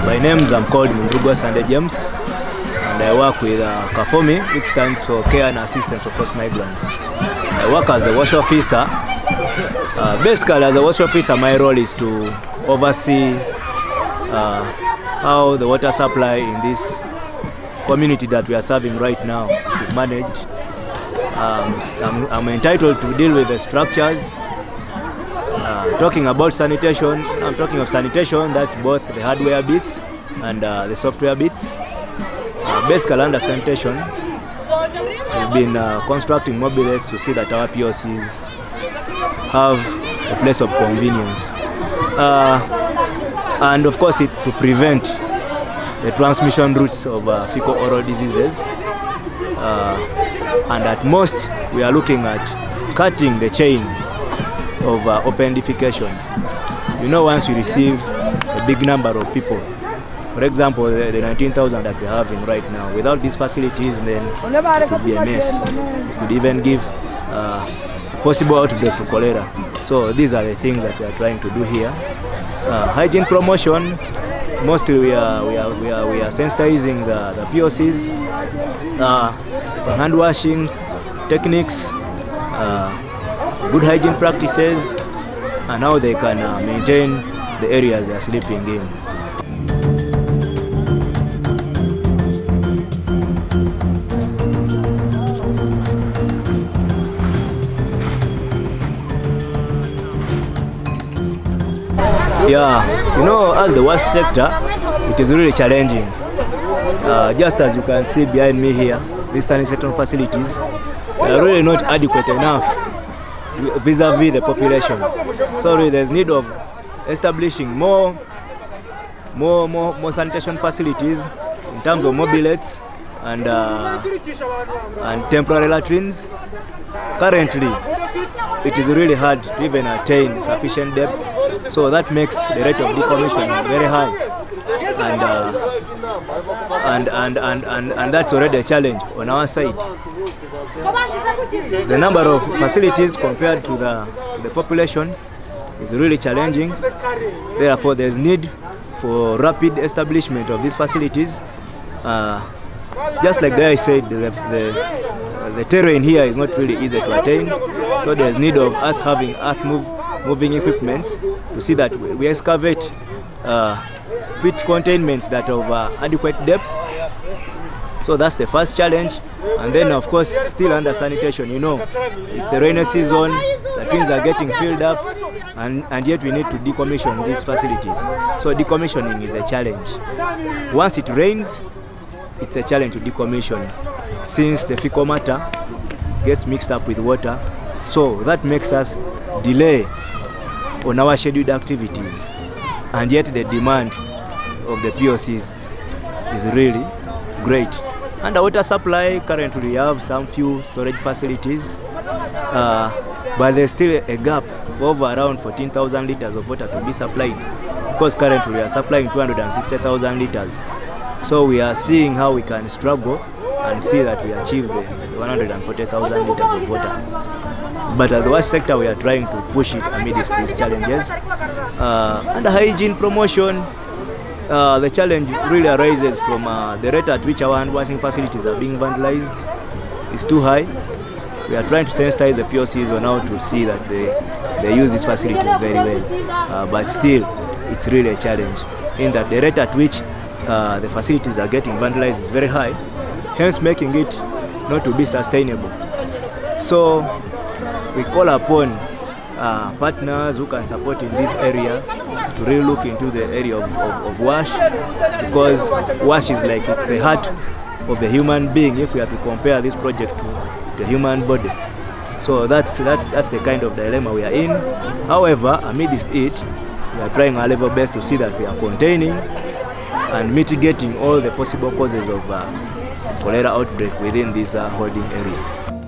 My names I'm called Nyakabande James, and I work with CAFOMI, which stands for Care and Assistance for Forced Migrants. I work as a wash officer. Basically, as a wash officer, my role is to oversee how the water supply in this community that we are serving right now is managed. I'm entitled to deal with the structures. Talking about sanitation, I'm talking of sanitation, that's both the hardware bits and the software bits. Basically under sanitation, we've been constructing mobilettes to see that our POCs have a place of convenience. And of course to prevent the transmission routes of fecal-oral diseases. And at most, we are looking at cutting the chain of open defecation. You know, once we receive a big number of people, for example, the 19,000 that we're having right now, without these facilities, then it could be a mess. It could even give a possible outbreak to cholera. So these are the things that we are trying to do here. Hygiene promotion, mostly we are sensitizing the POCs, hand washing techniques, good hygiene practices, and how they can maintain the areas they are sleeping in. Yeah, you know, as the wash sector, it is really challenging. Just as you can see behind me here, these sanitation facilities are really not adequate enough vis-a-vis the population. So really there's need of establishing more sanitation facilities in terms of mobilettes and temporary latrines. Currently, it is really hard to even attain sufficient depth, so that makes the rate of decommissioning very high, and that's already a challenge on our side. The number of facilities compared to the population is really challenging. Therefore, there's need for rapid establishment of these facilities. Just like I said, the terrain here is not really easy to attain, so there's need of us having moving equipments to see that we excavate pit containments that are of adequate depth. So that's the first challenge. And then of course, still under sanitation, you know, it's a rainy season, the things are getting filled up, and yet we need to decommission these facilities. So decommissioning is a challenge. Once it rains, it's a challenge to decommission, since the fecal matter gets mixed up with water. So that makes us delay on our scheduled activities, and yet the demand of the POCs is really great. Under water supply, currently we have some few storage facilities, but there's still a gap of over around 14,000 liters of water to be supplied, because currently we are supplying 260,000 liters. So we are seeing how we can struggle and see that we achieve the 140,000 liters of water. But as the wash sector, we are trying to push it amidst these challenges. Under hygiene promotion, the challenge really arises from the rate at which our hand washing facilities are being vandalized is too high. We are trying to sensitize the POCs on how to see that they use these facilities very well. But still, it's really a challenge, in that the rate at which the facilities are getting vandalized is very high, hence making it not to be sustainable. So we call upon partners who can support in this area to really look into the area of wash, because wash is like, it's the heart of the human being if we have to compare this project to the human body. So that's the kind of dilemma we are in. However, amidst it, we are trying our level best to see that we are containing and mitigating all the possible causes of cholera outbreak within this holding area.